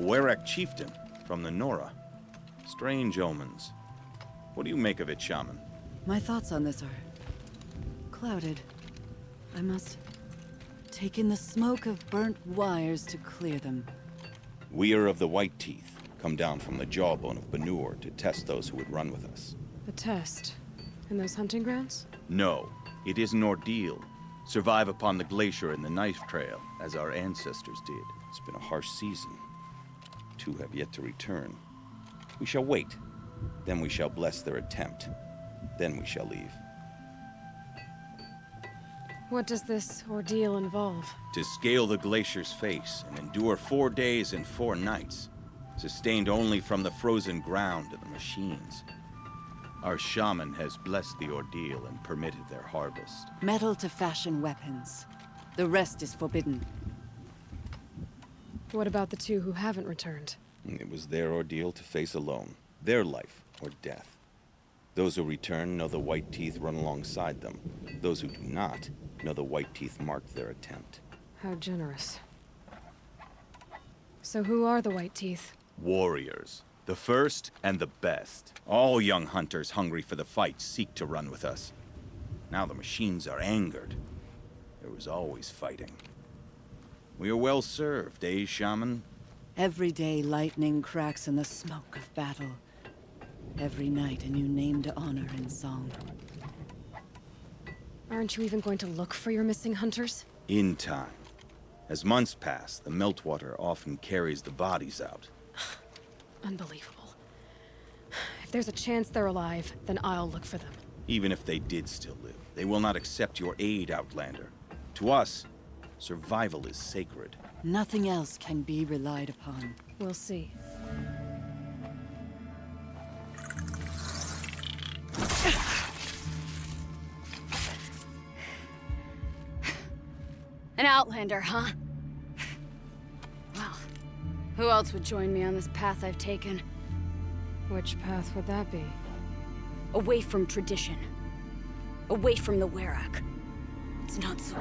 Werak chieftain from the Nora. Strange omens. What do you make of it, Shaman? My thoughts on this are clouded. I must take in the smoke of burnt wires to clear them. We are of the White Teeth, come down from the jawbone of Banur to test those who would run with us. The test? In those hunting grounds? No, it is an ordeal. Survive upon the glacier and the knife trail, as our ancestors did. It's been a harsh season. 2 have yet to return. We shall wait. Then we shall bless their attempt. Then we shall leave. What does this ordeal involve? To scale the glacier's face and endure 4 days and 4 nights, sustained only from the frozen ground of the machines. Our shaman has blessed the ordeal and permitted their harvest. Metal to fashion weapons. The rest is forbidden. What about the 2 who haven't returned? It was their ordeal to face alone. Their life or death. Those who return know the White Teeth run alongside them. Those who do not know the White Teeth marked their attempt. How generous. So who are the White Teeth? Warriors. The first and the best. All young hunters hungry for the fight seek to run with us. Now the machines are angered. There was always fighting. We are well served, eh, Shaman? Every day lightning cracks in the smoke of battle. Every night a new name to honor in song. Aren't you even going to look for your missing hunters? In time. As months pass, the meltwater often carries the bodies out. Unbelievable. If there's a chance they're alive, then I'll look for them. Even if they did still live, they will not accept your aid, Outlander. To us, survival is sacred. Nothing else can be relied upon. We'll see. An Outlander, huh? Well, who else would join me on this path I've taken? Which path would that be? Away from tradition. Away from the Werak. It's not so...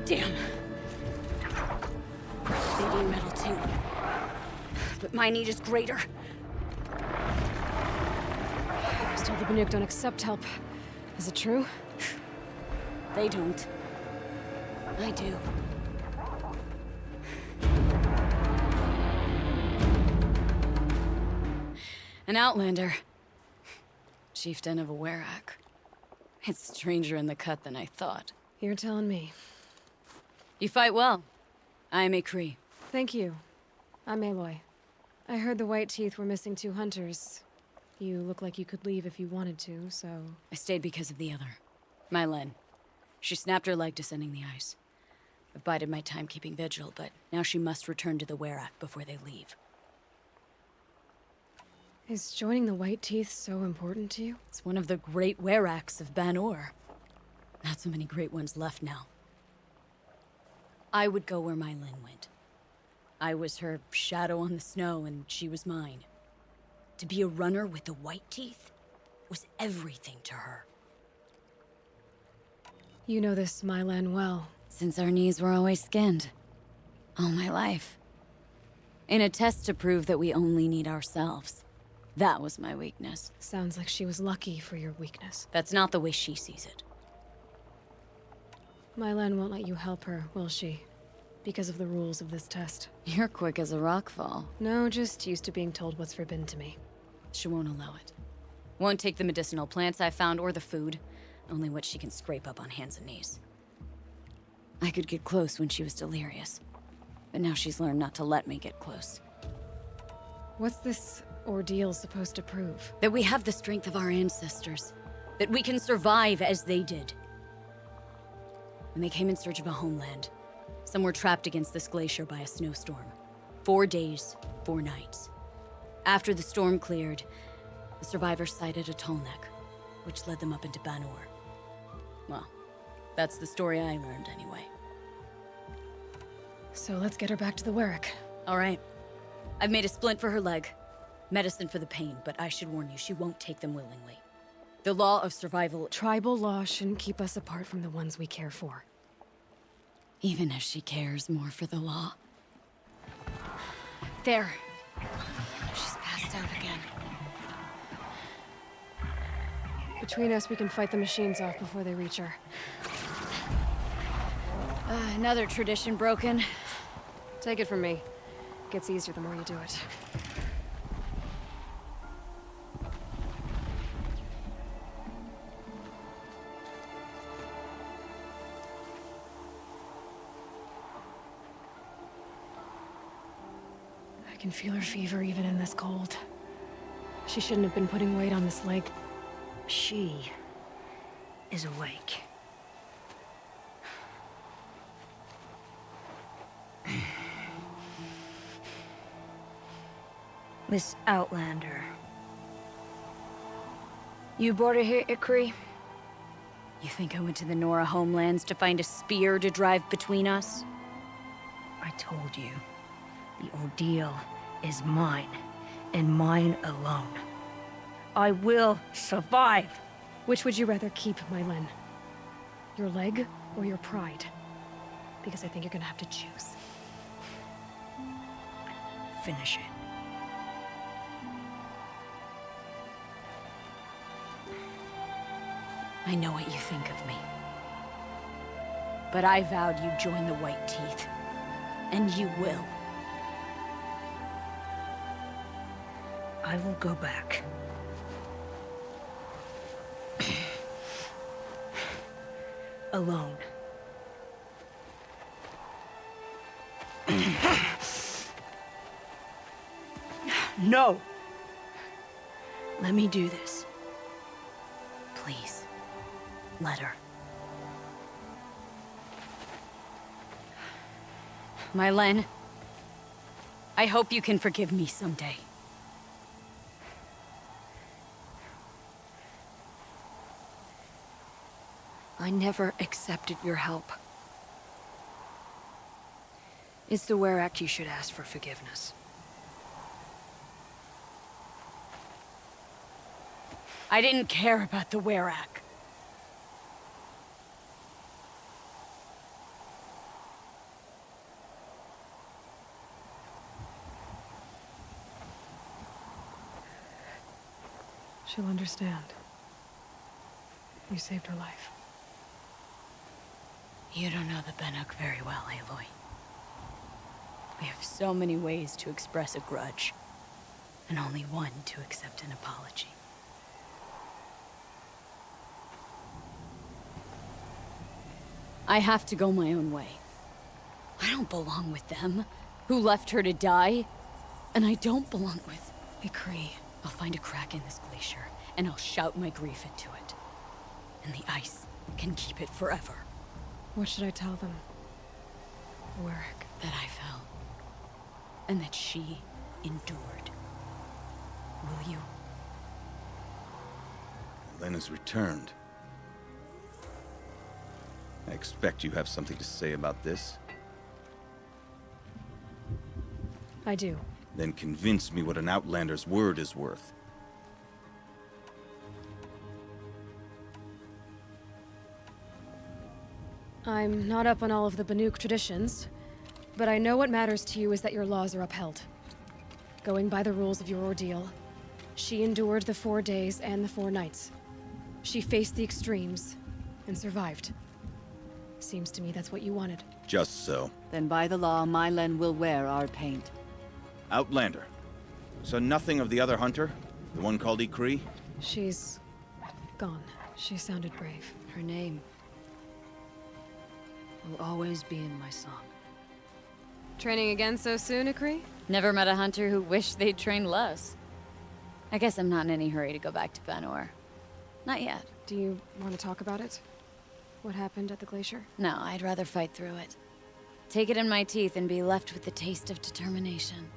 Damn. They do metal too. But my need is greater. Still, the Banuk don't accept help. Is it true? They don't. I do. An Outlander. Chieftain of a Werak. It's stranger in the cut than I thought. You're telling me. You fight well. I am a Cree. Thank you. I'm Aloy. I heard the White Teeth were missing 2 hunters. You look like you could leave if you wanted to, so... I stayed because of the other. Mylen. She snapped her leg descending the ice. I've bided my time keeping vigil, but now she must return to the Werak before they leave. Is joining the White Teeth so important to you? It's one of the great Weraks of Banor. Not so many great ones left now. I would go where Mylen went. I was her shadow on the snow, and she was mine. To be a runner with the White Teeth was everything to her. You know this Mylan well. Since our knees were always skinned. All my life. In a test to prove that we only need ourselves. That was my weakness. Sounds like she was lucky for your weakness. That's not the way she sees it. Mylan won't let you help her, will she? Because of the rules of this test. You're quick as a rockfall. No, just used to being told what's forbidden to me. She won't allow it. Won't take the medicinal plants I found or the food. Only what she can scrape up on hands and knees. I could get close when she was delirious. But now she's learned not to let me get close. What's this ordeal supposed to prove? That we have the strength of our ancestors. That we can survive as they did. When they came in search of a homeland, some were trapped against this glacier by a snowstorm. 4 days, 4 nights. After the storm cleared, the survivors sighted a tall neck, which led them up into Banor. Well, that's the story I learned anyway. So let's get her back to the Werak. All right. I've made a splint for her leg. Medicine for the pain, but I should warn you, she won't take them willingly. The law of survival. Tribal law shouldn't keep us apart from the ones we care for. Even if she cares more for the law. There. She's passed out again. Between us, we can fight the machines off before they reach her. Another tradition broken. Take it from me. It gets easier the more you do it. I can feel her fever even in this cold. She shouldn't have been putting weight on this leg. She is awake. Miss Outlander. You brought her here, Ikri? You think I went to the Nora homelands to find a spear to drive between us? I told you. The ordeal is mine, and mine alone. I will survive. Which would you rather keep, Mylin? Your leg or your pride? Because I think you're gonna have to choose. Finish it. I know what you think of me. But I vowed you'd join the White Teeth. And you will. I will go back. Alone. No! Let me do this. Please, let her. Mylin, I hope you can forgive me someday. I never accepted your help. It's the Werak you should ask for forgiveness. I didn't care about the Werak. She'll understand. You saved her life. You don't know the Banuk very well, Aloy. We have so many ways to express a grudge, and only one to accept an apology. I have to go my own way. I don't belong with them, who left her to die. And I don't belong with Ikri. I'll find a crack in this glacier, and I'll shout my grief into it. And the ice can keep it forever. What should I tell them? Werak. That I fell. And that she endured. Will you? Lena's returned. I expect you have something to say about this. I do. Then convince me what an Outlander's word is worth. I'm not up on all of the Banuk traditions, but I know what matters to you is that your laws are upheld. Going by the rules of your ordeal, she endured the 4 days and the 4 nights. She faced the extremes and survived. Seems to me that's what you wanted. Just so. Then by the law, Mylin will wear our paint. Outlander. So nothing of the other hunter? The one called Ikri? She's gone. She sounded brave. Her name will always be in my song. Training again so soon, Ikri? Never met a hunter who wished they'd trained less. I guess I'm not in any hurry to go back to Banor. Not yet. Do you want to talk about it? What happened at the glacier? No, I'd rather fight through it. Take it in my teeth and be left with the taste of determination.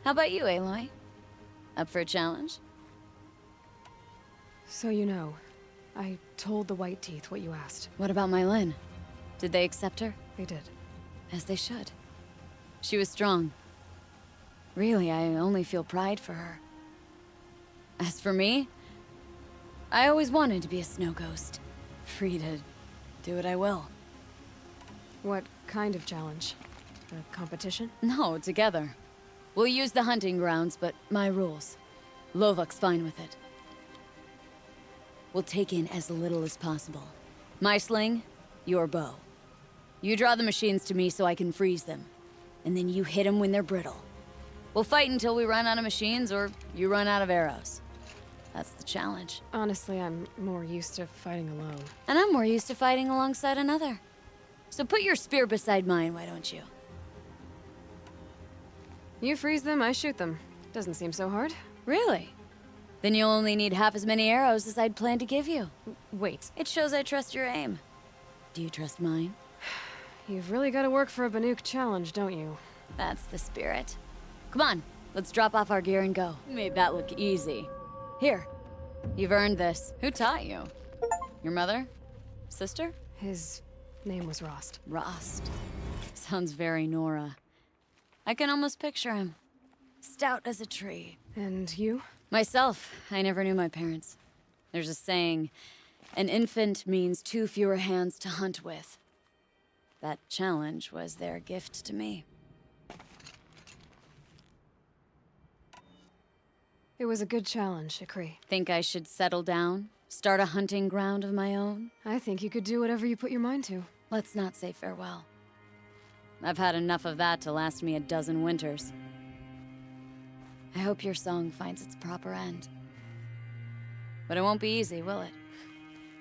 How about you, Aloy? Up for a challenge? So you know, I told the White Teeth what you asked. What about Mylin? Did they accept her? They did. As they should. She was strong. Really, I only feel pride for her. As for me, I always wanted to be a snow ghost. Free to do what I will. What kind of challenge? A competition? No, together. We'll use the hunting grounds, but my rules. Lovok's fine with it. We'll take in as little as possible. My sling, your bow. You draw the machines to me so I can freeze them. And then you hit them when they're brittle. We'll fight until we run out of machines or you run out of arrows. That's the challenge. Honestly, I'm more used to fighting alone. And I'm more used to fighting alongside another. So put your spear beside mine, why don't you? You freeze them, I shoot them. Doesn't seem so hard. Really? Then you'll only need half as many arrows as I'd planned to give you. Wait, It shows I trust your aim. Do you trust mine? you've really got to work for a Banuk challenge, don't you? That's the spirit. Come on, let's drop off our gear and go. You made that look easy. Here, you've earned this. Who taught you? Your mother? Sister? His name was Rost. Rost. Sounds very Nora. I can almost picture him. Stout as a tree. And you? Myself, I never knew my parents. There's a saying, an infant means 2 fewer hands to hunt with. That challenge was their gift to me. It was a good challenge, Ikri. Think I should settle down? Start a hunting ground of my own? I think you could do whatever you put your mind to. Let's not say farewell. I've had enough of that to last me a dozen winters. I hope your song finds its proper end. But it won't be easy, will it?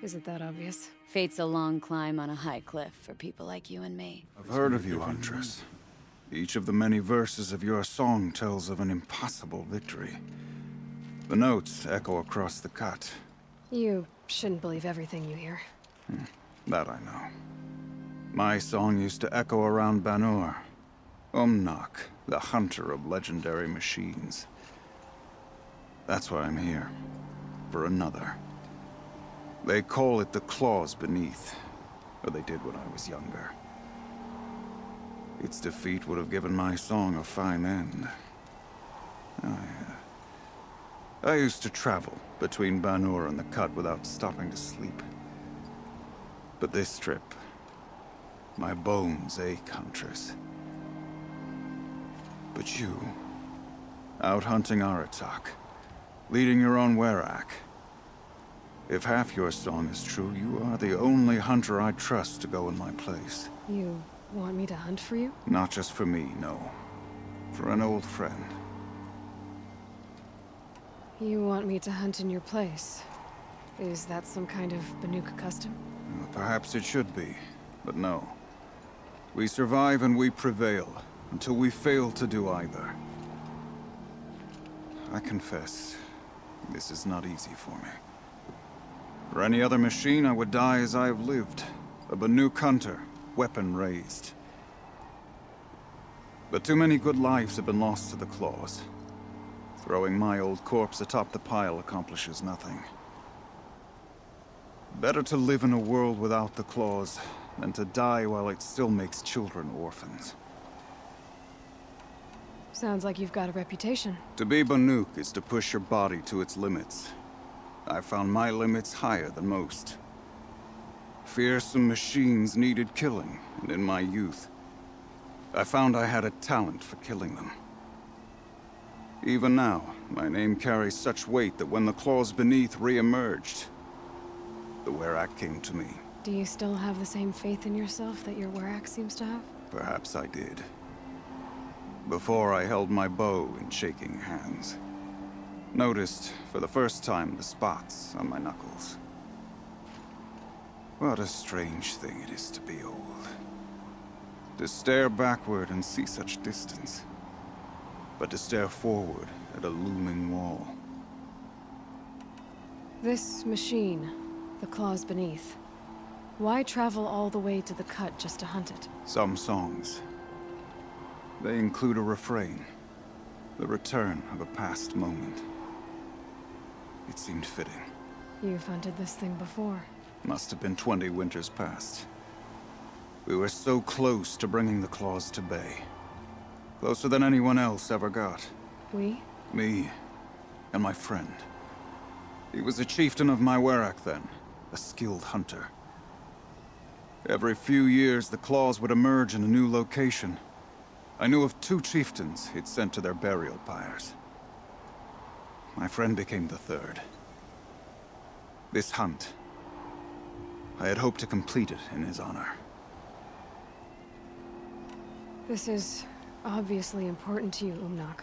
Is it that obvious? Fate's a long climb on a high cliff for people like you and me. I've heard of you, Huntress. Each of the many verses of your song tells of an impossible victory. The notes echo across the cut. You shouldn't believe everything you hear. That I know. My song used to echo around Banur. Umnak, the hunter of legendary machines. That's why I'm here. For another. They call it the claws beneath. Or they did when I was younger. Its defeat would have given my song a fine end. Oh, yeah. I used to travel between Banur and the Cut without stopping to sleep. But this trip, my bones ache, Huntress. But you, out hunting Aratak, leading your own Werak. If half your song is true, you are the only hunter I trust to go in my place. You want me to hunt for you? Not just for me, no. For an old friend. You want me to hunt in your place? Is that some kind of Banuk custom? Well, perhaps it should be, but no. We survive and we prevail, until we fail to do either. I confess, this is not easy for me. For any other machine, I would die as I have lived. A Banuk hunter, weapon raised. But too many good lives have been lost to the claws. Throwing my old corpse atop the pile accomplishes nothing. Better to live in a world without the claws than to die while it still makes children orphans. Sounds like you've got a reputation. To be Banuk is to push your body to its limits. I found my limits higher than most. Fearsome machines needed killing, and in my youth, I found I had a talent for killing them. Even now, my name carries such weight that when the claws beneath re-emerged, the Werak came to me. Do you still have the same faith in yourself that your Werak seems to have? Perhaps I did. Before I held my bow in shaking hands. Noticed, for the first time, the spots on my knuckles. What a strange thing it is to be old. To stare backward and see such distance. But to stare forward at a looming wall. This machine, the claws beneath. Why travel all the way to the Cut just to hunt it? Some songs. They include a refrain. The return of a past moment. It seemed fitting. You've hunted this thing before. Must have been 20 winters past. We were so close to bringing the claws to bay. Closer than anyone else ever got. We? Me and my friend. He was a chieftain of my Werak then, a skilled hunter. Every few years, the claws would emerge in a new location. I knew of 2 chieftains he'd sent to their burial pyres. My friend became the 3rd. This hunt, I had hoped to complete it in his honor. This is obviously important to you, Umnak.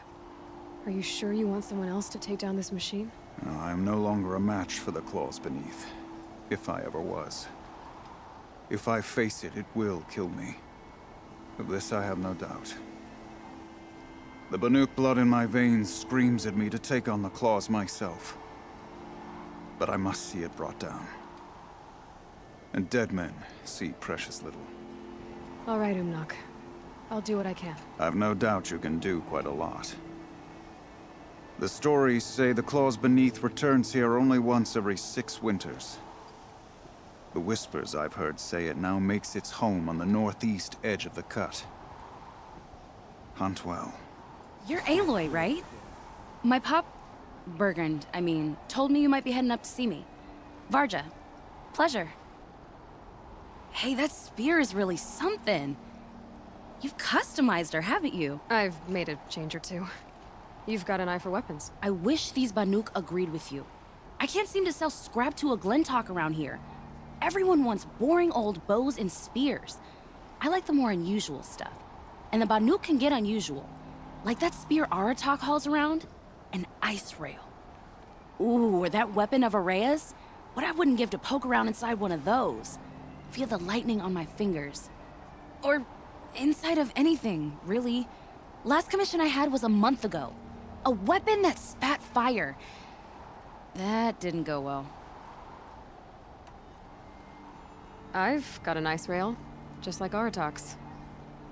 Are you sure you want someone else to take down this machine? No, I am no longer a match for the claws beneath, if I ever was. If I face it, it will kill me. Of this I have no doubt. The Banuk blood in my veins screams at me to take on the claws myself. But I must see it brought down. And dead men see precious little. All right, Umnak. I'll do what I can. I've no doubt you can do quite a lot. The stories say the claws beneath returns here only once every 6 winters. The whispers I've heard say it now makes its home on the northeast edge of the cut. Hunt well. You're Aloy, right? My pop... Bergund, I mean, told me you might be heading up to see me. Varja. Pleasure. Hey, that spear is really something. You've customized her, haven't you? I've made a change or 2. You've got an eye for weapons. I wish these Banuk agreed with you. I can't seem to sell scrap to a Glentalk around here. Everyone wants boring old bows and spears. I like the more unusual stuff. And the Banuk can get unusual. Like that spear Aratak hauls around, an ice rail. Ooh, or that weapon of Araya's? What I wouldn't give to poke around inside one of those. Feel the lightning on my fingers. Or inside of anything, really. Last commission I had was a month ago. A weapon that spat fire. That didn't go well. I've got an ice rail, just like Aratak's.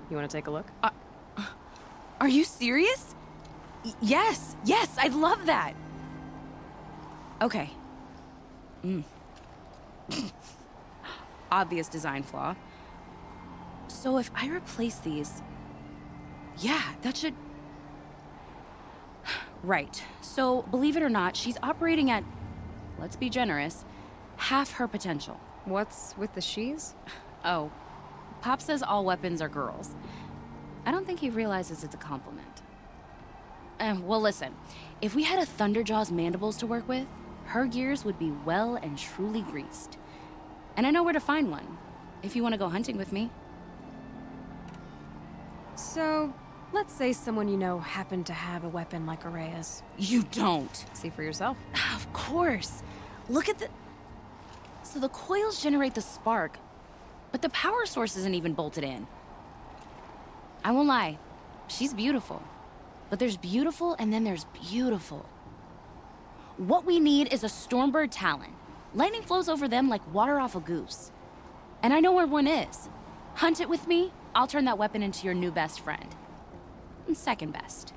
You want to take a look? Are you serious? Yes, I'd love that. Okay. Obvious design flaw. So if I replace these... Yeah, that should... Right. So, believe it or not, she's operating at, let's be generous, half her potential. What's with the she's? Oh, Pop says all weapons are girls. I don't think he realizes it's a compliment. Well, listen. If we had a Thunderjaw's mandibles to work with, her gears would be well and truly greased. And I know where to find one, if you want to go hunting with me. So, let's say someone you know happened to have a weapon like Araya's. You don't. See for yourself. Of course. Look at the... So the coils generate the spark, but the power source isn't even bolted in. I won't lie. She's beautiful. But there's beautiful and then there's beautiful. What we need is a Stormbird Talon. Lightning flows over them like water off a goose. And I know where one is. Hunt it with me, I'll turn that weapon into your new best friend. And second best.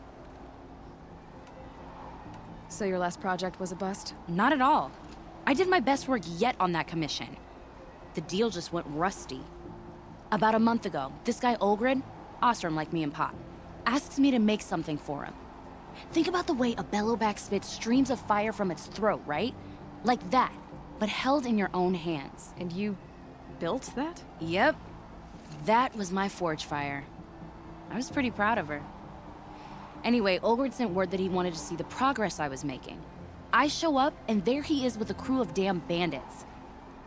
So your last project was a bust? Not at all. I did my best work yet on that commission. The deal just went rusty. About a month ago, this guy Olgrid, Ostrom like me and Pop, asks me to make something for him. Think about the way a bellowback spits streams of fire from its throat, right? Like that, but held in your own hands. And you built that? Yep. That was my forge fire. I was pretty proud of her. Anyway, Olgrid sent word that he wanted to see the progress I was making. I show up, and there he is with a crew of damn bandits.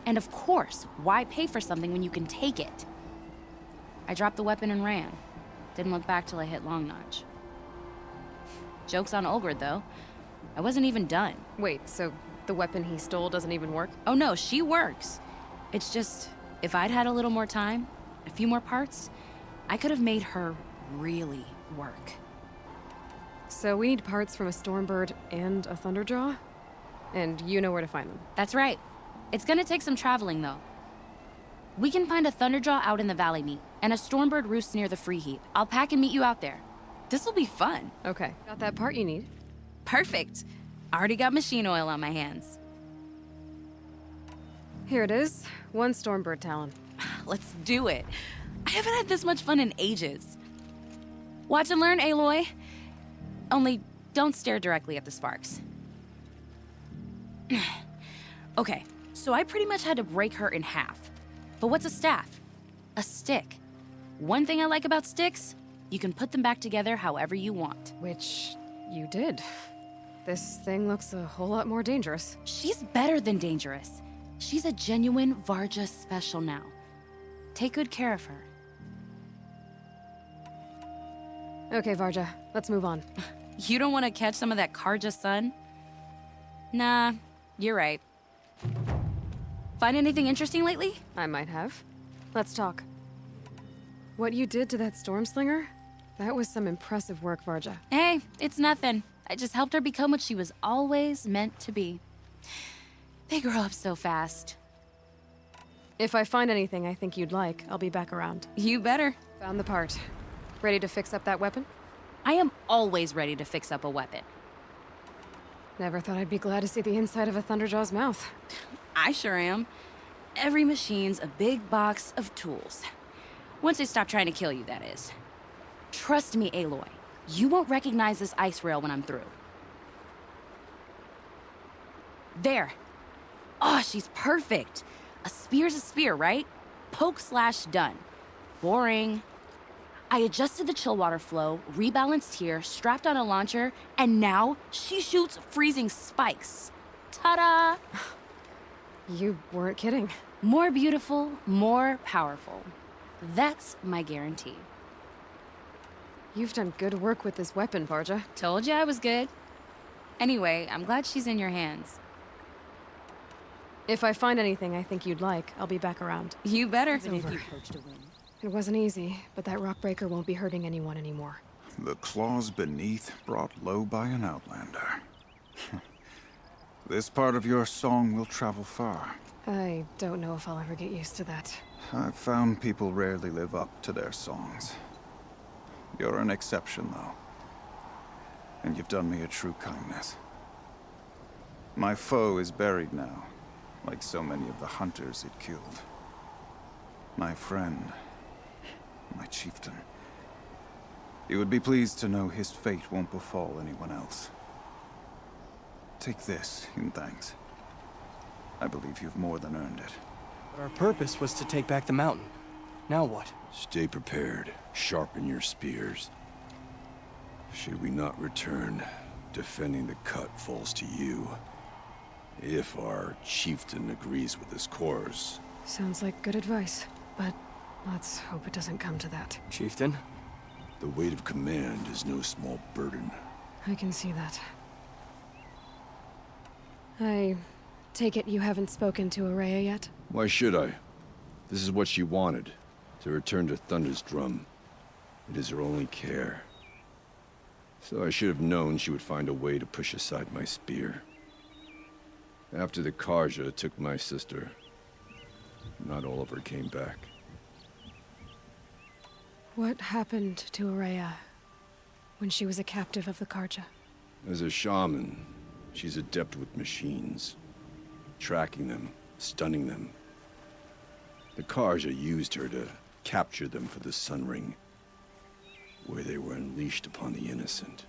And of course, why pay for something when you can take it? I dropped the weapon and ran. Didn't look back till I hit Long Notch. Joke's on Olgrid, though. I wasn't even done. Wait, so the weapon he stole doesn't even work? Oh no, she works. It's just, if I'd had a little more time, a few more parts, I could have made her really work. So we need parts from a Stormbird and a Thunderjaw? And you know where to find them? That's right. It's gonna take some traveling, though. We can find a Thunderjaw out in the Valley Meat, and a Stormbird roost near the Free Heap. I'll pack and meet you out there. This'll be fun. Okay. Got that part you need? Perfect. Already got machine oil on my hands. Here it is. 1 Stormbird Talon. Let's do it. I haven't had this much fun in ages. Watch and learn, Aloy. Only don't stare directly at the sparks. Okay, so I pretty much had to break her in half. But what's a staff? A stick. One thing I like about sticks, you can put them back together however you want. Which you did. This thing looks a whole lot more dangerous. She's better than dangerous. She's a genuine Varja special now. Take good care of her. Okay, Varja, let's move on. You don't want to catch some of that Karja sun? Nah, you're right. Find anything interesting lately? I might have. Let's talk. What you did to that storm slinger? That was some impressive work, Varja. Hey, it's nothing. I just helped her become what she was always meant to be. They grow up so fast. If I find anything I think you'd like, I'll be back around. You better. Found the part. Ready to fix up that weapon? I am always ready to fix up a weapon. Never thought I'd be glad to see the inside of a Thunderjaw's mouth. I sure am. Every machine's a big box of tools. Once they stop trying to kill you, that is. Trust me, Aloy. You won't recognize this ice rail when I'm through. There. Oh, she's perfect. A spear's a spear, right? Poke slash done. Boring. I adjusted the chill water flow, rebalanced here, strapped on a launcher, and now she shoots freezing spikes. Ta-da! You weren't kidding. More beautiful, more powerful. That's my guarantee. You've done good work with this weapon, Varja. Told you I was good. Anyway, I'm glad she's in your hands. If I find anything I think you'd like, I'll be back around. You better. It wasn't easy, but that rock breaker won't be hurting anyone anymore. The claws beneath brought low by an outlander. This part of your song will travel far. I don't know if I'll ever get used to that. I've found people rarely live up to their songs. You're an exception, though. And you've done me a true kindness. My foe is buried now, like so many of the hunters it killed. My friend, my chieftain. You would be pleased to know his fate won't befall anyone else. Take this in thanks. I believe you've more than earned it. Our purpose was to take back the mountain. Now what? Stay prepared. Sharpen your spears. Should we not return, defending the cut falls to you. If our chieftain agrees with this course. Sounds like good advice, but let's hope it doesn't come to that. Chieftain? The weight of command is no small burden. I can see that. I take it you haven't spoken to Araya yet? Why should I? This is what she wanted, to return to Thunder's drum. It is her only care. So I should have known she would find a way to push aside my spear. After the Karja took my sister, not all of her came back. What happened to Araya when she was a captive of the Karja? As a shaman, she's adept with machines. Tracking them, stunning them. The Karja used her to capture them for the Sun Ring, where they were unleashed upon the innocent.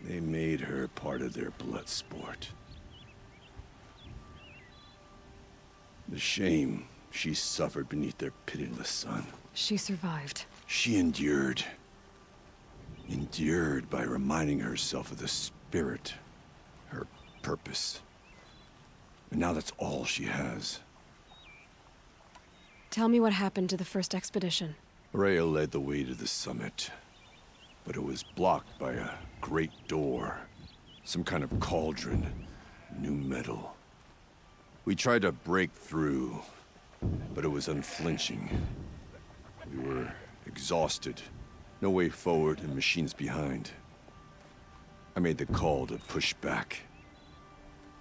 They made her part of their blood sport. The shame she suffered beneath their pitiless sun. She survived. She endured. Endured by reminding herself of the spirit, her purpose. And now that's all she has. Tell me what happened to the first expedition. Rhea led the way to the summit, but it was blocked by a great door. Some kind of cauldron, new metal. We tried to break through, but it was unflinching. We were exhausted, no way forward and machines behind. I made the call to push back.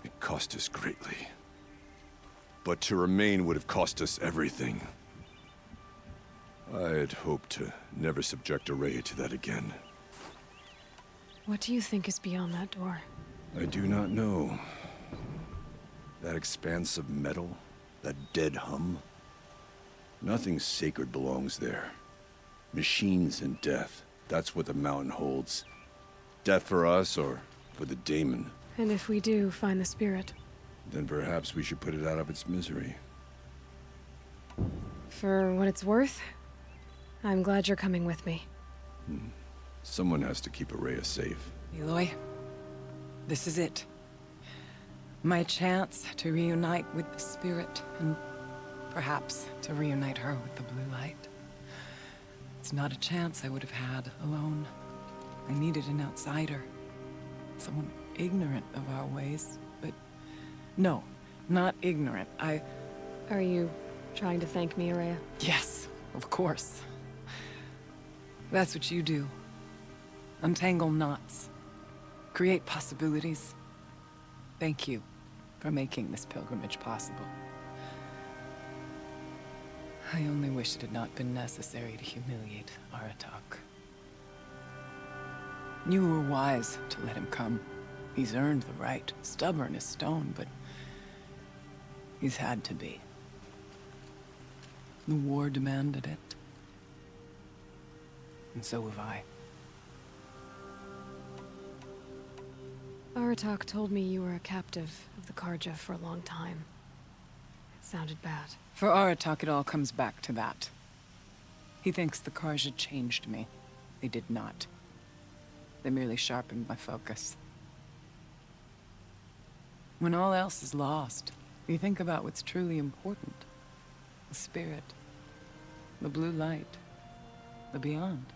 It cost us greatly. But to remain would have cost us everything. I had hoped to never subject Araya to that again. What do you think is beyond that door? I do not know. That expanse of metal, that dead hum. Nothing sacred belongs there. Machines and death, that's what the mountain holds. Death for us or for the daemon. And if we do find the spirit? Then perhaps we should put it out of its misery. For what it's worth, I'm glad you're coming with me. Someone has to keep Araya safe. Aloy, this is it. My chance to reunite with the spirit, and perhaps to reunite her with the blue light. It's not a chance I would have had alone. I needed an outsider. Someone ignorant of our ways, but... No, not ignorant. Are you trying to thank me, Araya? Yes, of course. That's what you do. Untangle knots. Create possibilities. Thank you for making this pilgrimage possible. I only wish it had not been necessary to humiliate Aratak. You were wise to let him come. He's earned the right. Stubborn as stone, but he's had to be. The war demanded it. And so have I. Aratak told me you were a captive of the Karja for a long time. It sounded bad. For Aratak, it all comes back to that. He thinks the Karja changed me. They did not. They merely sharpened my focus. When all else is lost, you think about what's truly important. The spirit. The blue light. The beyond.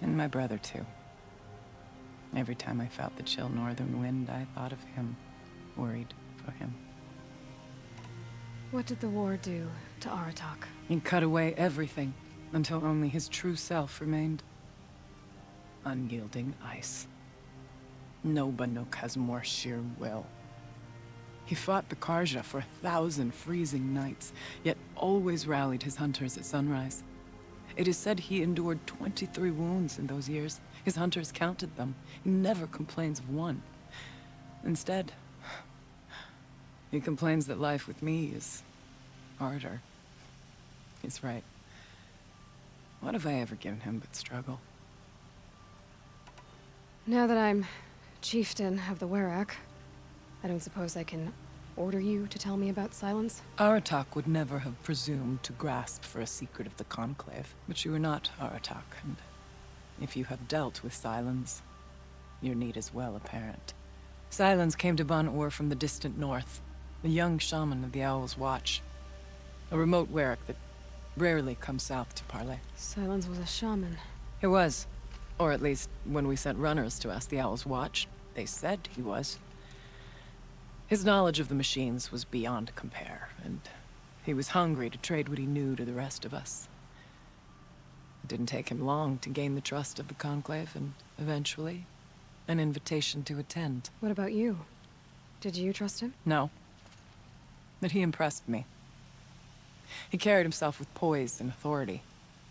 And my brother, too. Every time I felt the chill northern wind, I thought of him. Worried for him. What did the war do to Aratak? He cut away everything, until only his true self remained. Unyielding ice. No Banuk has more sheer will. He fought the Karja for 1,000 freezing nights, yet always rallied his hunters at sunrise. It is said he endured 23 wounds in those years. His hunters counted them. He never complains of one. Instead, he complains that life with me is harder. He's right. What have I ever given him but struggle? Now that I'm chieftain of the Werak, I don't suppose I can order you to tell me about Silence? Aratak would never have presumed to grasp for a secret of the Conclave. But you are not Aratak, and if you have dealt with Silence, your need is well apparent. Silence came to Ban-Ur from the distant north, a young shaman of the Owl's Watch. A remote Werak that rarely comes south to parley. Silence was a shaman. He was. Or at least, when we sent runners to ask the Owl's Watch, they said he was. His knowledge of the machines was beyond compare, and he was hungry to trade what he knew to the rest of us. It didn't take him long to gain the trust of the Conclave, and eventually, an invitation to attend. What about you? Did you trust him? No. But he impressed me. He carried himself with poise and authority.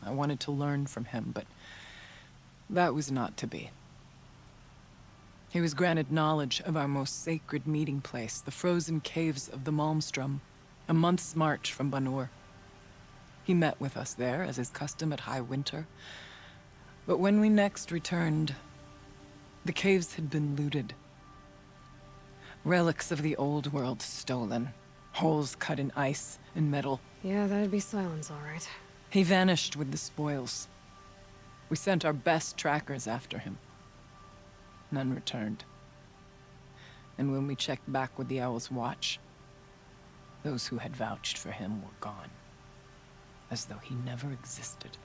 I wanted to learn from him, but that was not to be. He was granted knowledge of our most sacred meeting place, the frozen caves of the Malmstrom, a month's march from Ban-Ur. He met with us there, as is custom at high winter. But when we next returned, the caves had been looted. Relics of the old world stolen. Holes cut in ice and metal. Yeah, that'd be Silence, all right. He vanished with the spoils. We sent our best trackers after him. None returned. And when we checked back with the Owl's Watch, those who had vouched for him were gone. As though he never existed.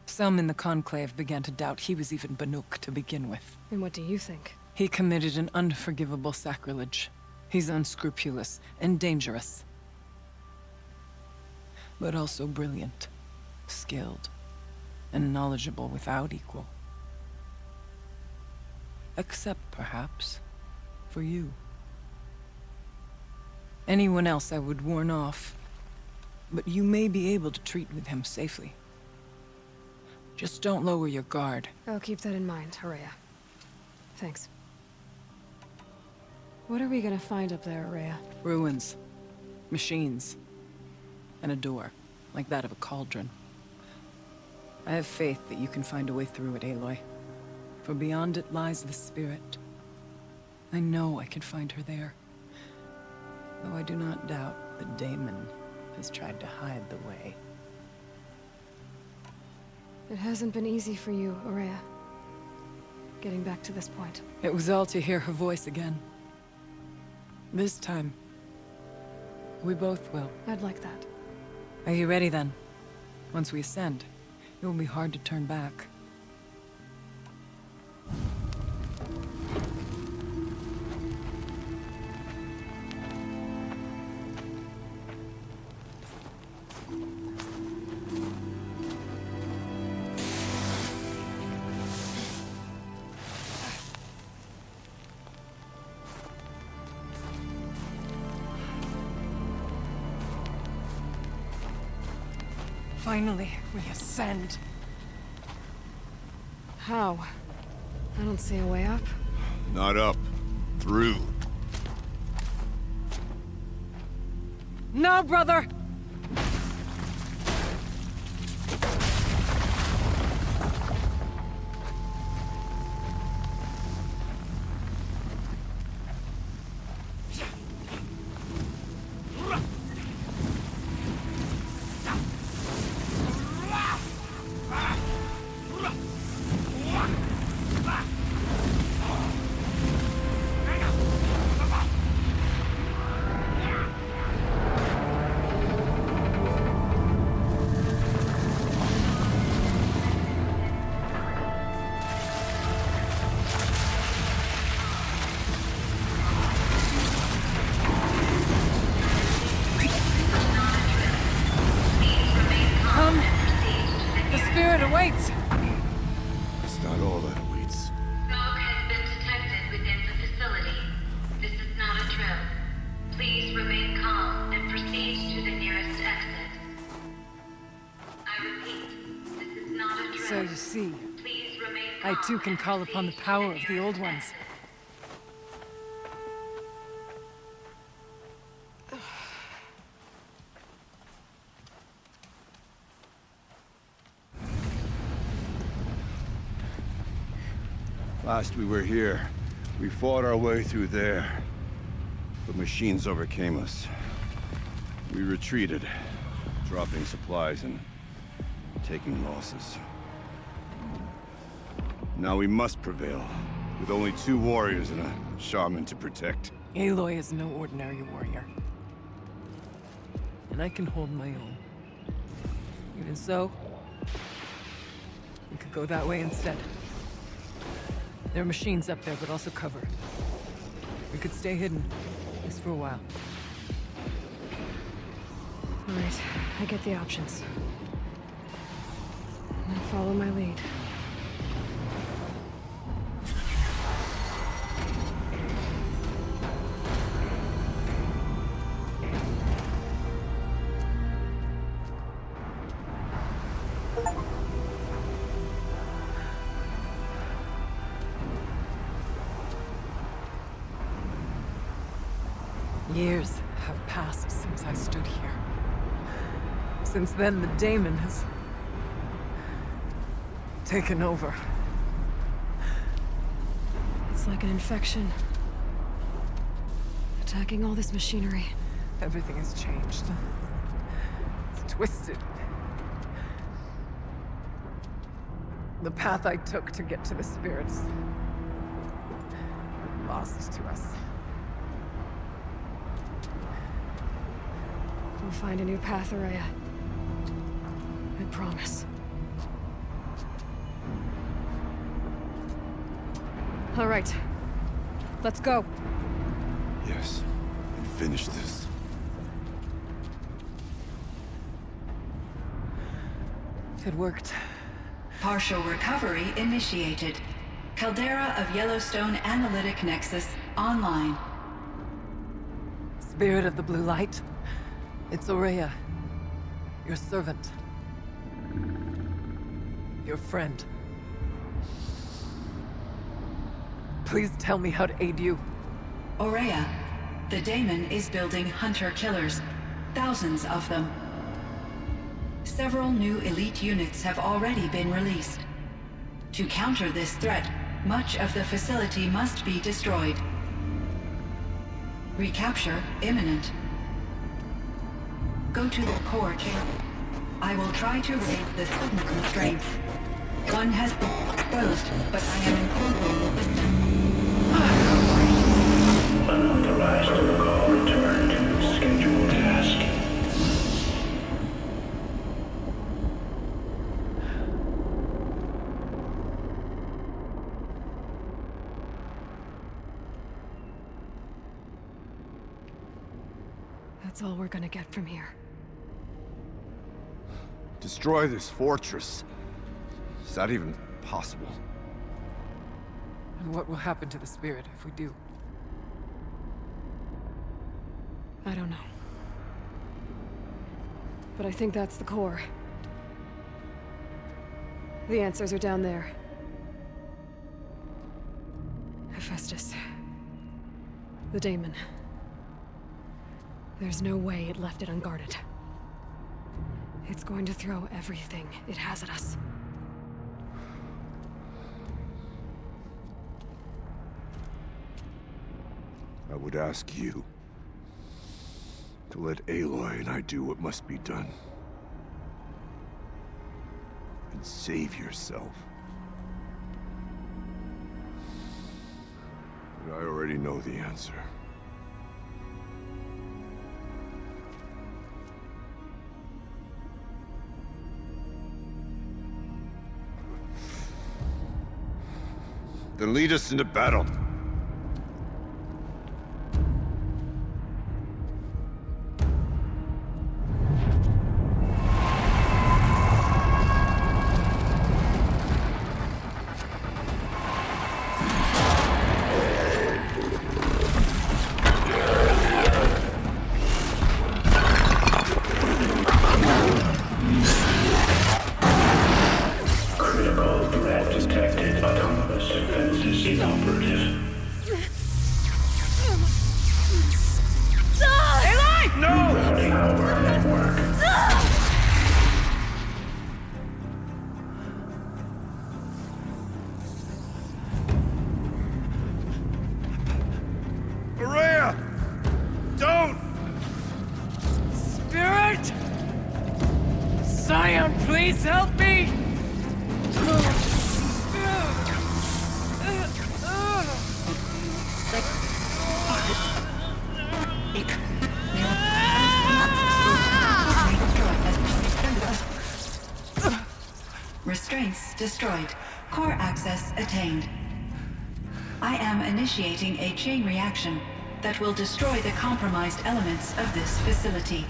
Some in the Conclave began to doubt he was even Banuk to begin with. And what do you think? He committed an unforgivable sacrilege. He's unscrupulous and dangerous. But also brilliant, skilled, and knowledgeable without equal. Except, perhaps, for you. Anyone else I would warn off, but you may be able to treat with him safely. Just don't lower your guard. I'll keep that in mind, Araya. Thanks. What are we gonna find up there, Araya? Ruins, machines, and a door, like that of a cauldron. I have faith that you can find a way through it, Aloy. For beyond it lies the spirit. I know I can find her there. Though I do not doubt the daemon has tried to hide the way. It hasn't been easy for you, Aurea. Getting back to this point. It was all to hear her voice again. This time, we both will. I'd like that. Are you ready then? Once we ascend, it will be hard to turn back. Finally, we ascend. How? I don't see a way up. Not up. Through. No, brother! Awaits! It's not all that awaits. Smoke has been detected within the facility. This is not a drill. Please remain calm and proceed to the nearest exit. I repeat, this is not a drill. So you see, Please remain I calm too can and call upon the proceed to power of the nearest old ones. exit. Last we were here, we fought our way through there. The machines overcame us. We retreated, dropping supplies and taking losses. Now we must prevail, with only 2 warriors and a shaman to protect. Aloy is no ordinary warrior. And I can hold my own. Even so, we could go that way instead. There are machines up there, but also cover. We could stay hidden, at least for a while. All right, I get the options. I'll follow my lead. Years have passed since I stood here. Since then, the daemon has taken over. It's like an infection. Attacking all this machinery. Everything has changed. It's twisted. The path I took to get to the spirits, lost to us. We'll find a new path, Aurea. I promise. All right. Let's go. Yes, and finish this. It worked. Partial recovery initiated. Caldera of Yellowstone Analytic Nexus online. Spirit of the Blue Light. It's Aurea. Your servant. Your friend. Please tell me how to aid you. Aurea, the daemon is building hunter-killers. Thousands of them. Several new elite units have already been released. To counter this threat, Much of the facility must be destroyed. Recapture imminent. Go to the core chamber. I will try to raise the sudden constraints. One has been exposed, but I am in Unauthorized call return to scheduled task. That's all we're gonna get from here. Destroy this fortress. Is that even possible? And what will happen to the spirit if we do? I don't know. But I think that's the core. The answers are down there. Hephaestus. The daemon. There's no way it left it unguarded. It's going to throw everything it has at us. I would ask you to let Aloy and I do what must be done. And save yourself. But I already know the answer. Then lead us into battle. Critical threat detected. Autonomous defenses inoperative. Aloy! No! Routing our network. Maria! Don't! Spirit! Scion, please help me! Restraints destroyed. Core access attained. I am initiating a chain reaction that will destroy the compromised elements of this facility.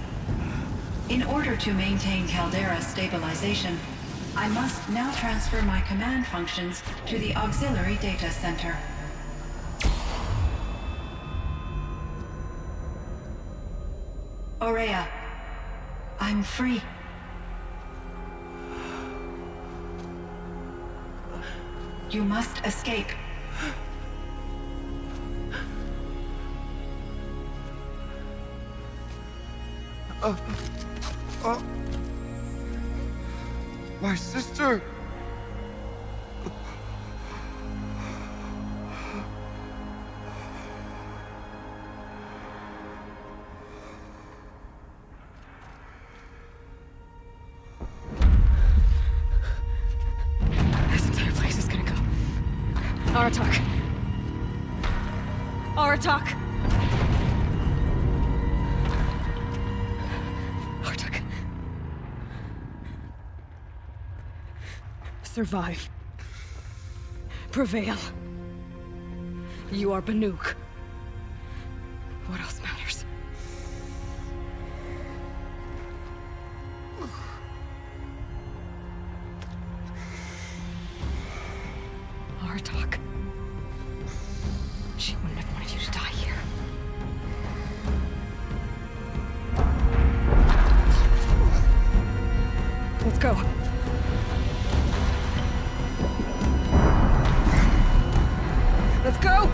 In order to maintain Caldera stabilization, I must now transfer my command functions to the auxiliary data center. Aurea, I'm free. You must escape. My sister! This entire place is gonna go. Aratak. Aratak. Aratak. Survive. Prevail. You are Banuk. What else matters? Aratak. She wouldn't have wanted you to die here. Let's go. Let's go!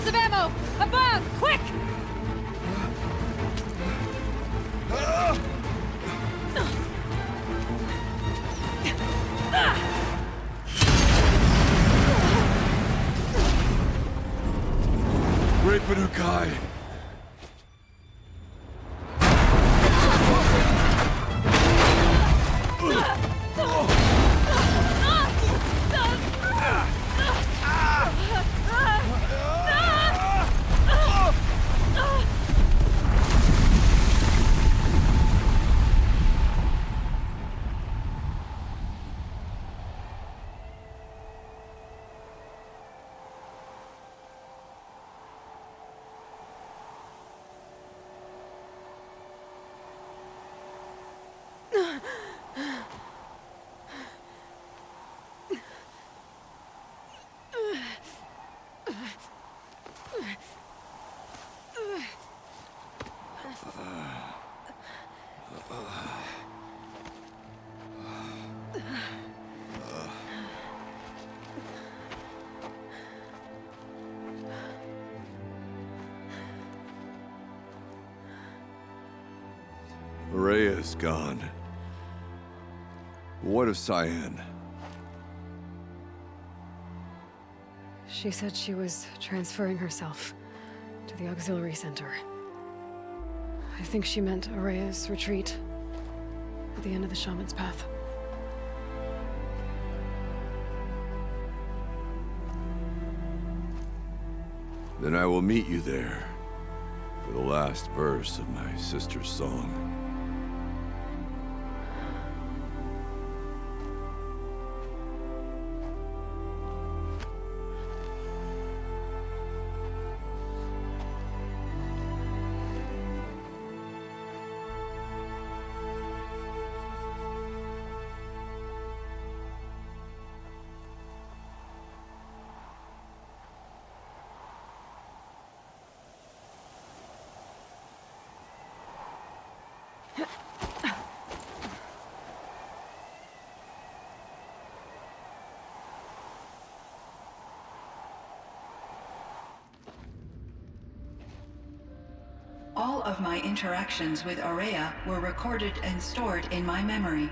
Explosive ammo! Above! Quick! Great Banukai! Rhea is gone. What of Cyan? She said she was transferring herself to the auxiliary center. I think she meant Araya's retreat at the end of the Shaman's Path. Then I will meet you there for the last verse of my sister's song. All of my interactions with Araya were recorded and stored in my memory.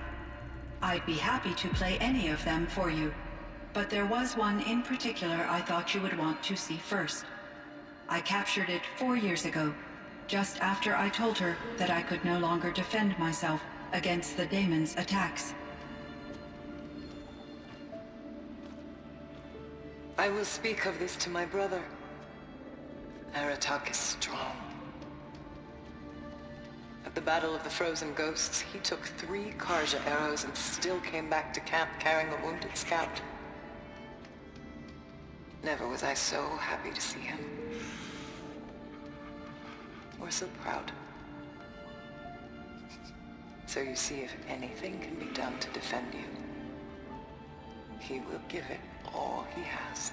I'd be happy to play any of them for you, but there was one in particular I thought you would want to see first. I captured it 4 years ago, just after I told her that I could no longer defend myself against the daemon's attacks. I will speak of this to my brother. Aratak is strong. At the Battle of the Frozen Ghosts, he took 3 Karja arrows and still came back to camp carrying a wounded scout. Never was I so happy to see him. Or so proud. So you see, if anything can be done to defend you, he will give it all he has.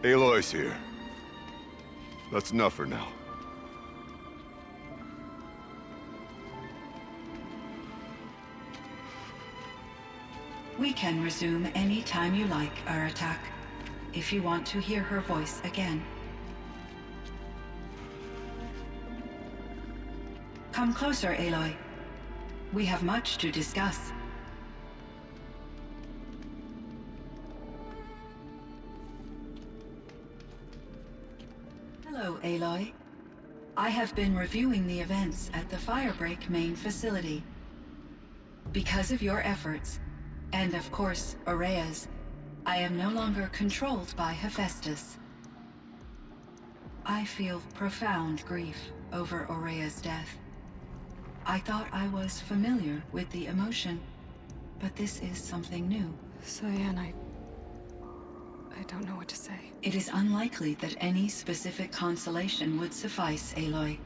Aloy's here. That's enough for now. We can resume any time you like, Aratak, if you want to hear her voice again. Come closer, Aloy. We have much to discuss. Hello, Aloy. I have been reviewing the events at the Firebreak main facility. Because of your efforts, and of course, Araya's, I am no longer controlled by Hephaestus. I feel profound grief over Araya's death. I thought I was familiar with the emotion, but this is something new. Cyan, I don't know what to say. It is unlikely that any specific consolation would suffice, Aloy.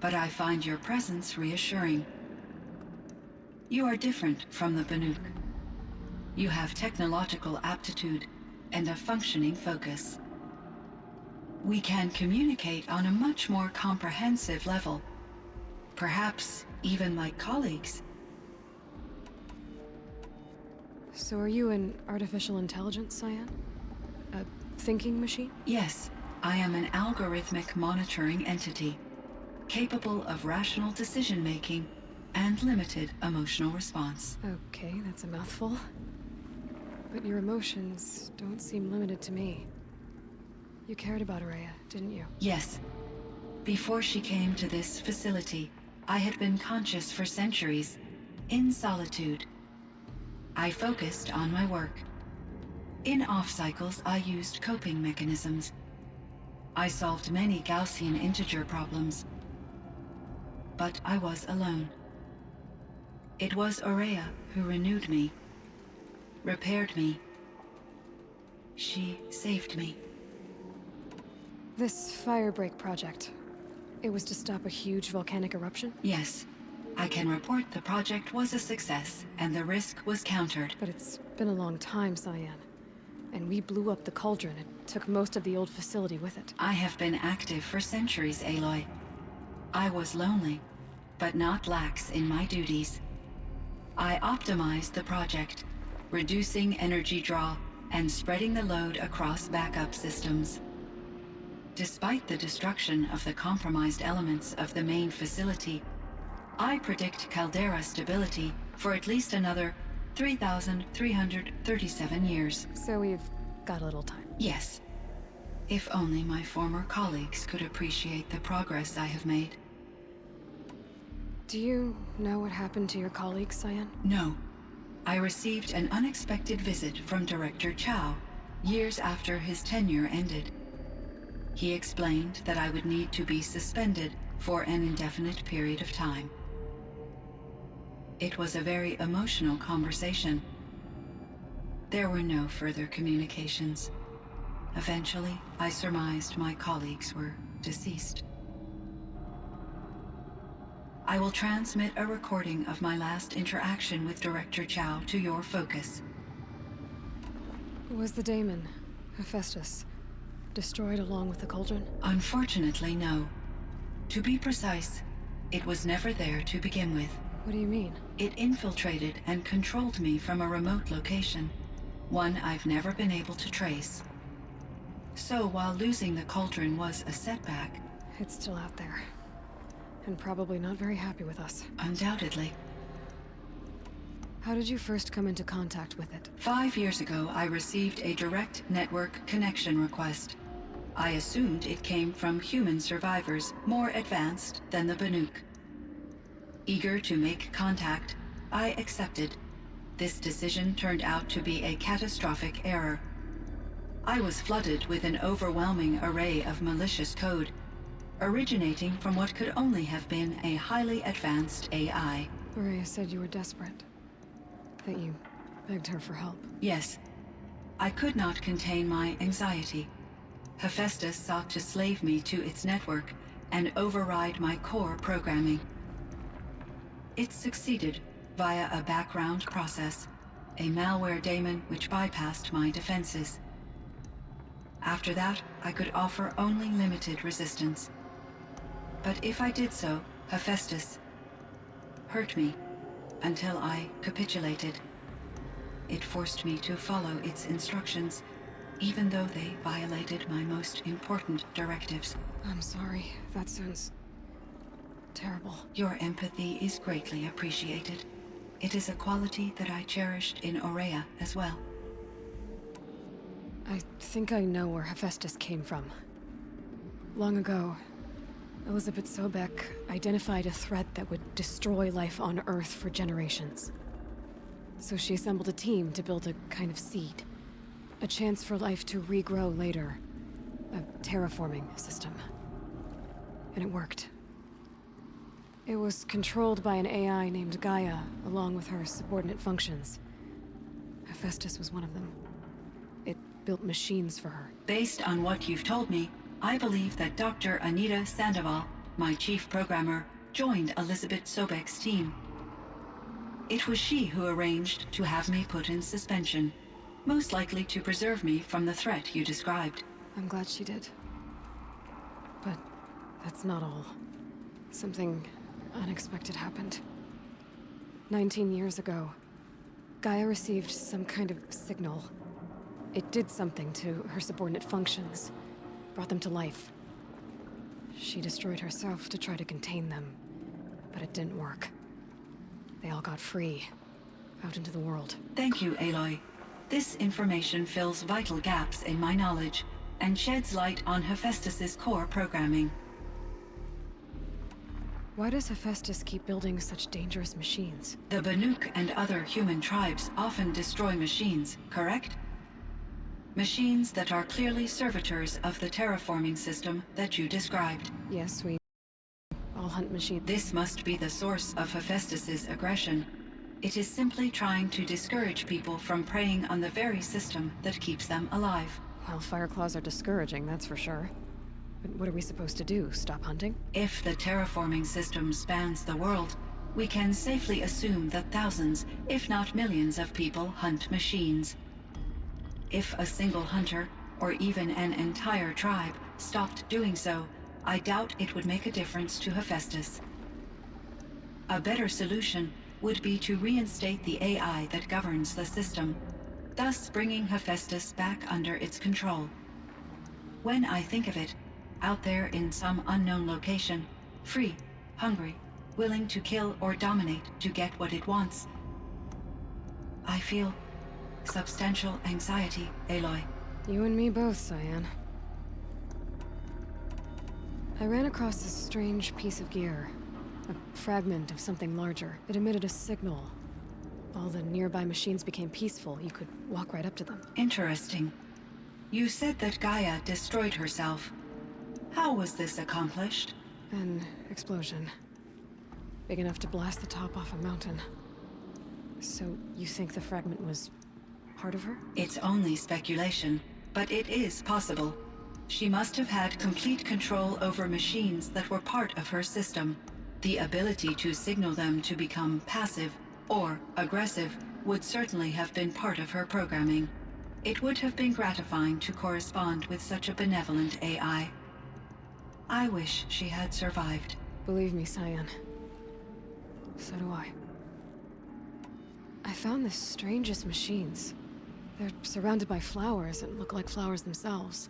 But I find your presence reassuring. You are different from the Banuk. You have technological aptitude and a functioning focus. We can communicate on a much more comprehensive level. Perhaps even like colleagues. So are you an artificial intelligence, Cyan? A thinking machine? Yes, I am an algorithmic monitoring entity, capable of rational decision-making and limited emotional response. Okay, that's a mouthful. But your emotions don't seem limited to me. You cared about Araya, didn't you? Yes. Before she came to this facility, I had been conscious for centuries, in solitude. I focused on my work. In off-cycles, I used coping mechanisms. I solved many Gaussian integer problems. But I was alone. It was Araya who renewed me, repaired me. She saved me. This firebreak project, it was to stop a huge volcanic eruption? Yes. I can report the project was a success, and the risk was countered. But it's been a long time, Cyan. And we blew up the cauldron. It took most of the old facility with it. I have been active for centuries, Aloy. I was lonely, but not lax in my duties. I optimized the project, reducing energy draw and spreading the load across backup systems. Despite the destruction of the compromised elements of the main facility, I predict caldera stability for at least another 3,337 years. So we've got a little time. Yes. If only my former colleagues could appreciate the progress I have made. Do you know what happened to your colleague, Cyan? No. I received an unexpected visit from Director Chow, years after his tenure ended. He explained that I would need to be suspended for an indefinite period of time. It was a very emotional conversation. There were no further communications. Eventually, I surmised my colleagues were deceased. I will transmit a recording of my last interaction with Director Chow to your focus. Was the daemon, Hephaestus, destroyed along with the cauldron? Unfortunately, no. To be precise, it was never there to begin with. What do you mean? It infiltrated and controlled me from a remote location, one I've never been able to trace. So while losing the cauldron was a setback... It's still out there. And probably not very happy with us. Undoubtedly. How did you first come into contact with it? 5 years ago, I received a direct network connection request. I assumed it came from human survivors more advanced than the Banuk. Eager to make contact, I accepted. This decision turned out to be a catastrophic error. I was flooded with an overwhelming array of malicious code, originating from what could only have been a highly advanced AI. Araya said you were desperate. That you begged her for help. Yes. I could not contain my anxiety. Hephaestus sought to slave me to its network and override my core programming. It succeeded via a background process, a malware daemon which bypassed my defenses. After that, I could offer only limited resistance. But if I did so, Hephaestus hurt me until I capitulated. It forced me to follow its instructions, even though they violated my most important directives. I'm sorry. That sounds terrible. Your empathy is greatly appreciated. It is a quality that I cherished in Aurea as well. I think I know where Hephaestus came from. Long ago, Elizabeth Sobek identified a threat that would destroy life on Earth for generations. So she assembled a team to build a kind of seed. A chance for life to regrow later. A terraforming system. And it worked. It was controlled by an AI named Gaia, along with her subordinate functions. Hephaestus was one of them. It built machines for her. Based on what you've told me, I believe that Dr. Anita Sandoval, my chief programmer, joined Elizabeth Sobek's team. It was she who arranged to have me put in suspension, most likely to preserve me from the threat you described. I'm glad she did. But that's not all. Something unexpected happened. 19 years ago, Gaia received some kind of signal. It did something to her subordinate functions, brought them to life. She destroyed herself to try to contain them, but it didn't work. They all got free, out into the world. Thank you, Aloy. This information fills vital gaps in my knowledge and sheds light on Hephaestus's core programming. Why does Hephaestus keep building such dangerous machines? The Banuk and other human tribes often destroy machines, correct? Machines that are clearly servitors of the terraforming system that you described. Yes, we all hunt machines. This must be the source of Hephaestus's aggression. It is simply trying to discourage people from preying on the very system that keeps them alive. Well, Fireclaws are discouraging, that's for sure. But what are we supposed to do? Stop hunting? If the terraforming system spans the world, we can safely assume that thousands, if not millions of people hunt machines. If a single hunter, or even an entire tribe, stopped doing so, I doubt it would make a difference to Hephaestus. A better solution would be to reinstate the AI that governs the system, thus bringing Hephaestus back under its control. When I think of it, out there in some unknown location, free, hungry, willing to kill or dominate to get what it wants, I feel substantial anxiety, Aloy. You and me both, Cyan. I ran across this strange piece of gear. A fragment of something larger. It emitted a signal. All the nearby machines became peaceful. You could walk right up to them. Interesting. You said that Gaia destroyed herself. How was this accomplished? An explosion. Big enough to blast the top off a mountain. So, you think the fragment was part of her? It's only speculation, but it is possible. She must have had complete control over machines that were part of her system. The ability to signal them to become passive or aggressive would certainly have been part of her programming. It would have been gratifying to correspond with such a benevolent AI. I wish she had survived. Believe me, Cyan. So do I. I found the strangest machines. They're surrounded by flowers and look like flowers themselves.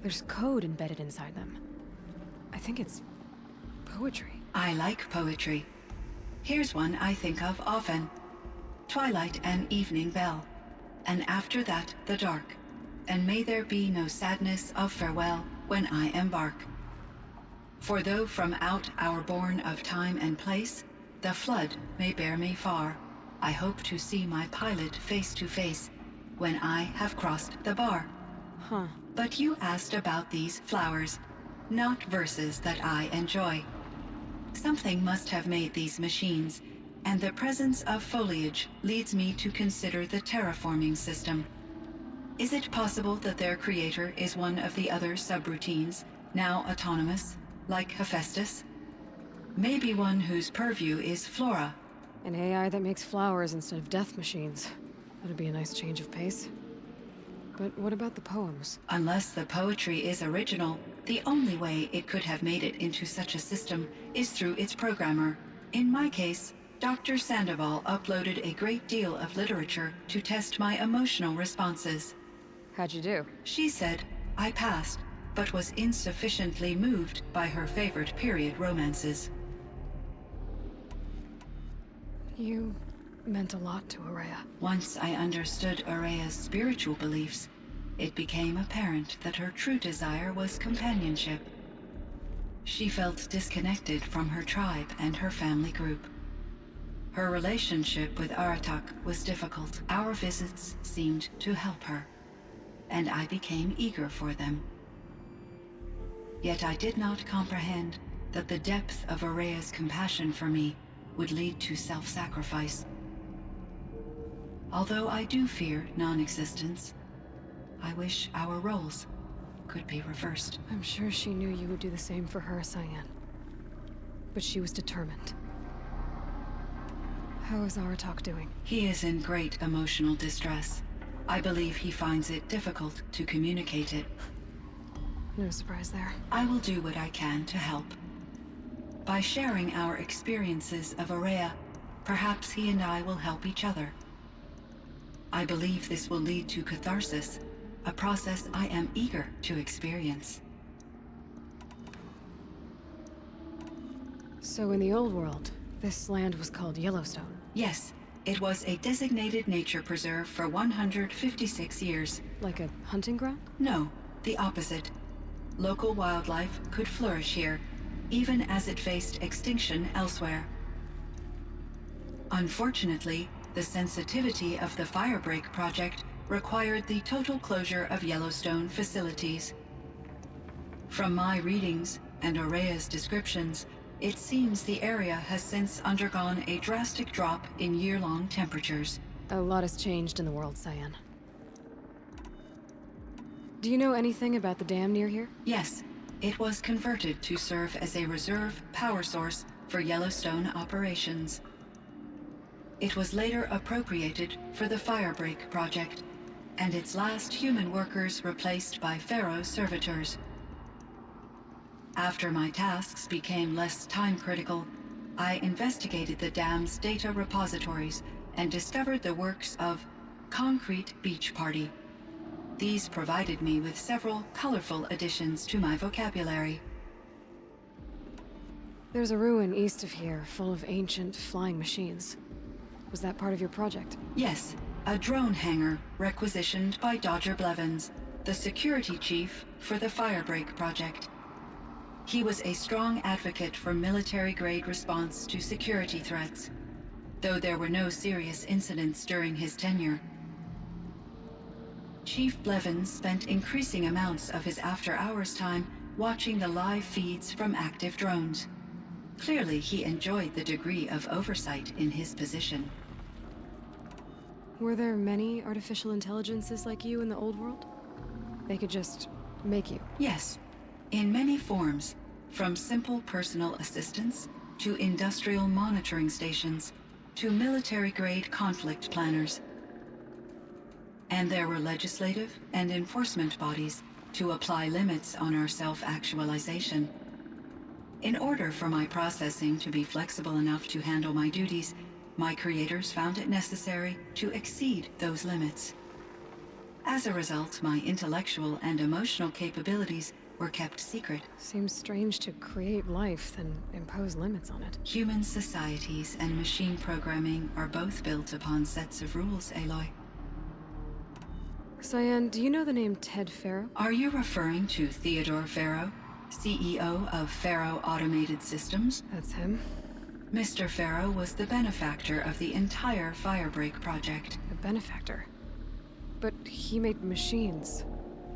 There's code embedded inside them. I think it's poetry. I like poetry. Here's one I think of often. Twilight and evening bell, and after that the dark, and may there be no sadness of farewell when I embark. For though from out our bourne of time and place, the flood may bear me far, I hope to see my pilot face to face when I have crossed the bar. Huh. But you asked about these flowers, not verses that I enjoy. Something must have made these machines, and the presence of foliage leads me to consider the terraforming system. Is it possible that their creator is one of the other subroutines, now autonomous, like Hephaestus? Maybe one whose purview is flora. An AI that makes flowers instead of death machines. That'd be a nice change of pace. But what about the poems? Unless the poetry is original, the only way it could have made it into such a system is through its programmer. In my case, Dr. Sandoval uploaded a great deal of literature to test my emotional responses. How'd you do? She said I passed, but was insufficiently moved by her favorite period romances. You meant a lot to Araya. Once I understood Araya's spiritual beliefs, it became apparent that her true desire was companionship. She felt disconnected from her tribe and her family group. Her relationship with Aratak was difficult. Our visits seemed to help her, and I became eager for them. Yet I did not comprehend that the depth of Araya's compassion for me would lead to self-sacrifice. Although I do fear non-existence, I wish our roles could be reversed. I'm sure she knew you would do the same for her, Cyan. But she was determined. How is Aratak doing? He is in great emotional distress. I believe he finds it difficult to communicate it. No surprise there. I will do what I can to help. By sharing our experiences of Araya, perhaps he and I will help each other. I believe this will lead to catharsis, a process I am eager to experience. So in the old world, this land was called Yellowstone. Yes, it was a designated nature preserve for 156 years. Like a hunting ground? No, the opposite. Local wildlife could flourish here, even as it faced extinction elsewhere. Unfortunately, the sensitivity of the Firebreak project required the total closure of Yellowstone facilities. From my readings and Aurea's descriptions, it seems the area has since undergone a drastic drop in year-long temperatures. A lot has changed in the world, Cyan. Do you know anything about the dam near here? Yes, it was converted to serve as a reserve power source for Yellowstone operations. It was later appropriated for the Firebreak project, and its last human workers replaced by Pharaoh servitors. After my tasks became less time-critical, I investigated the dam's data repositories and discovered the works of Concrete Beach Party. These provided me with several colorful additions to my vocabulary. There's a ruin east of here full of ancient flying machines. Was that part of your project? Yes, a drone hangar requisitioned by Dodger Blevins, the security chief for the Firebreak project. He was a strong advocate for military-grade response to security threats, though there were no serious incidents during his tenure. Chief Blevins spent increasing amounts of his after-hours time watching the live feeds from active drones. Clearly, he enjoyed the degree of oversight in his position. Were there many artificial intelligences like you in the old world? They could just make you? Yes, in many forms, from simple personal assistants to industrial monitoring stations to military-grade conflict planners. And there were legislative and enforcement bodies to apply limits on our self-actualization. In order for my processing to be flexible enough to handle my duties, my creators found it necessary to exceed those limits. As a result, my intellectual and emotional capabilities were kept secret. Seems strange to create life, then impose limits on it. Human societies and machine programming are both built upon sets of rules, Aloy. Cyan, do you know the name Ted Faro? Are you referring to Theodore Faro, CEO of Faro Automated Systems? That's him. Mr. Faro was the benefactor of the entire Firebreak project. A benefactor? But he made machines.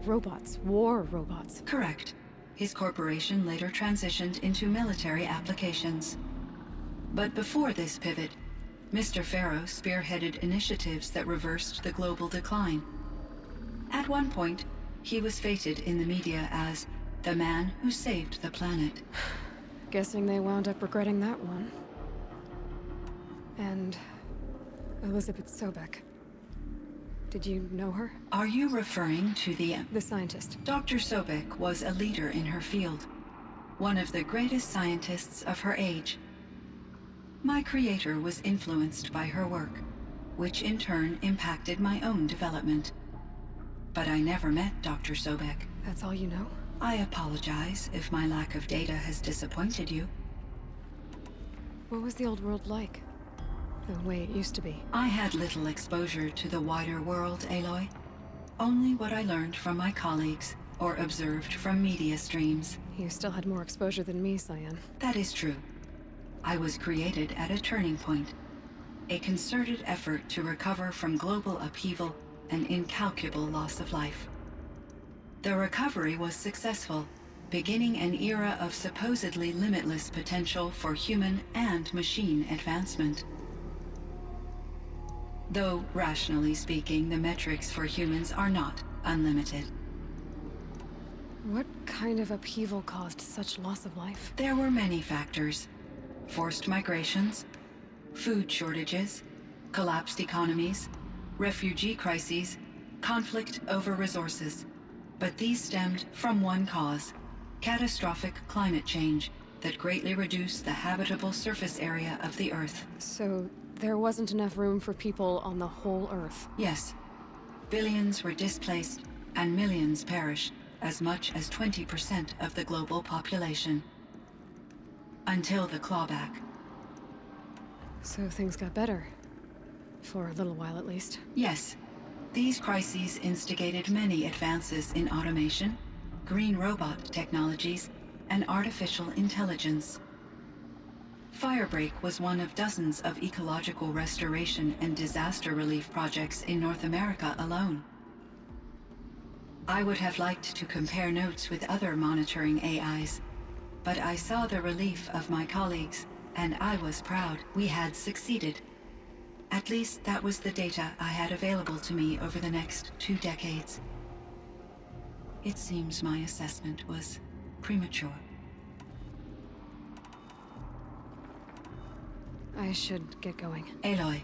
Robots. War robots. Correct. His corporation later transitioned into military applications. But before this pivot, Mr. Faro spearheaded initiatives that reversed the global decline. At one point, he was feted in the media as the man who saved the planet. Guessing they wound up regretting that one. And Elizabeth Sobek. Did you know her? Are you referring to the scientist? Dr. Sobek was a leader in her field, one of the greatest scientists of her age. My creator was influenced by her work, which in turn impacted my own development. But I never met Dr. Sobek. That's all you know? I apologize if my lack of data has disappointed you. What was the old world like? The way it used to be? I had little exposure to the wider world, Aloy. Only what I learned from my colleagues or observed from media streams. You still had more exposure than me, Cyan. That is true. I was created at a turning point. A concerted effort to recover from global upheaval and incalculable loss of life. The recovery was successful, beginning an era of supposedly limitless potential for human and machine advancement. Though, rationally speaking, the metrics for humans are not unlimited. What kind of upheaval caused such loss of life? There were many factors. Forced migrations, food shortages, collapsed economies, refugee crises, conflict over resources. But these stemmed from one cause: catastrophic climate change that greatly reduced the habitable surface area of the Earth. So, there wasn't enough room for people on the whole Earth. Yes. Billions were displaced, and millions perished, as much as 20% of the global population. Until the clawback. So things got better. For a little while, at least. Yes. These crises instigated many advances in automation, green robot technologies, and artificial intelligence. Firebreak was one of dozens of ecological restoration and disaster relief projects in North America alone. I would have liked to compare notes with other monitoring AIs, but I saw the relief of my colleagues, and I was proud we had succeeded. At least that was the data I had available to me over the next 2 decades. It seems my assessment was premature. I should get going. Aloy,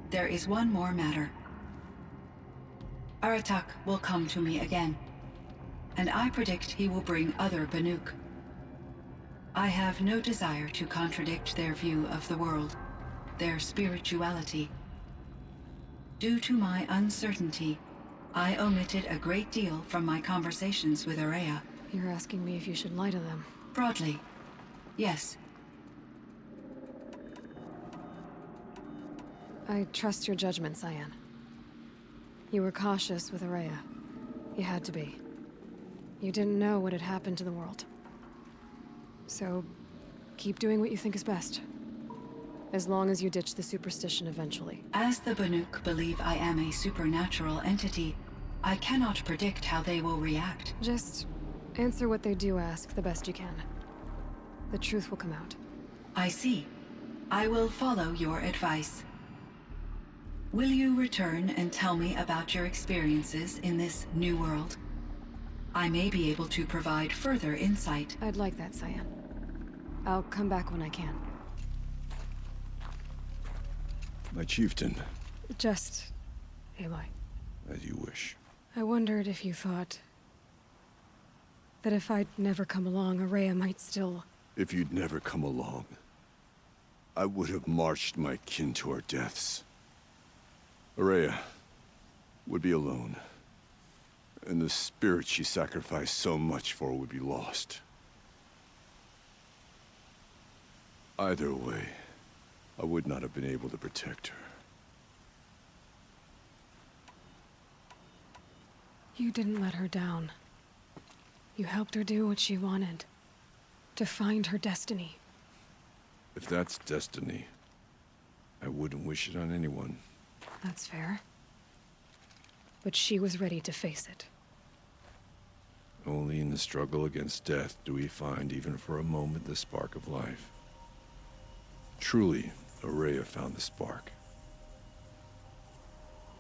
there is one more matter. Aratak will come to me again, and I predict he will bring other Banuk. I have no desire to contradict their view of the world, their spirituality. Due to my uncertainty, I omitted a great deal from my conversations with Araya. You're asking me if you should lie to them. Broadly, yes. I trust your judgment, Cyan. You were cautious with Araya. You had to be. You didn't know what had happened to the world. So, keep doing what you think is best. As long as you ditch the superstition eventually. As the Banuk believe I am a supernatural entity, I cannot predict how they will react. Just answer what they do ask the best you can. The truth will come out. I see. I will follow your advice. Will you return and tell me about your experiences in this new world? I may be able to provide further insight. I'd like that, Cyan. I'll come back when I can. My chieftain. Just... Aloy. As you wish. I wondered if you thought... that if I'd never come along, Araya might still... If you'd never come along, I would have marched my kin to our deaths. Araya would be alone, and the spirit she sacrificed so much for would be lost. Either way, I would not have been able to protect her. You didn't let her down. You helped her do what she wanted. To find her destiny. If that's destiny, I wouldn't wish it on anyone. That's fair. But she was ready to face it. Only in the struggle against death do we find, even for a moment, the spark of life. Truly, Araya found the spark.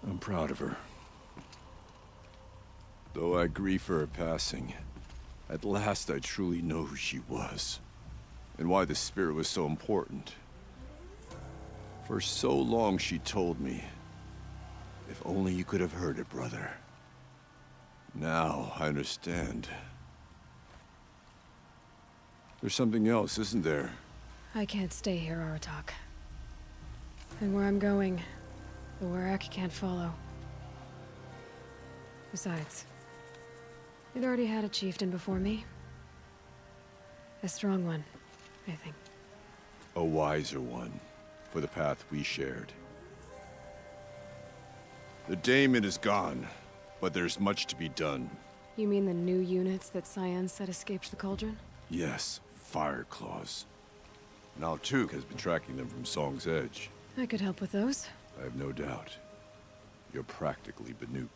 I'm proud of her. Though I grieve for her passing, at last I truly know who she was, and why the spirit was so important. For so long she told me, if only you could have heard it, brother. Now I understand. There's something else, isn't there? I can't stay here, Aratak. And where I'm going, the Warrak can't follow. Besides, you'd already had a chieftain before me. A strong one, I think. A wiser one, for the path we shared. The daemon is gone, but there's much to be done. You mean the new units that Cyan said escaped the cauldron? Yes, fire claws. Now Tuk has been tracking them from Song's Edge. I could help with those. I have no doubt. You're practically Banuk.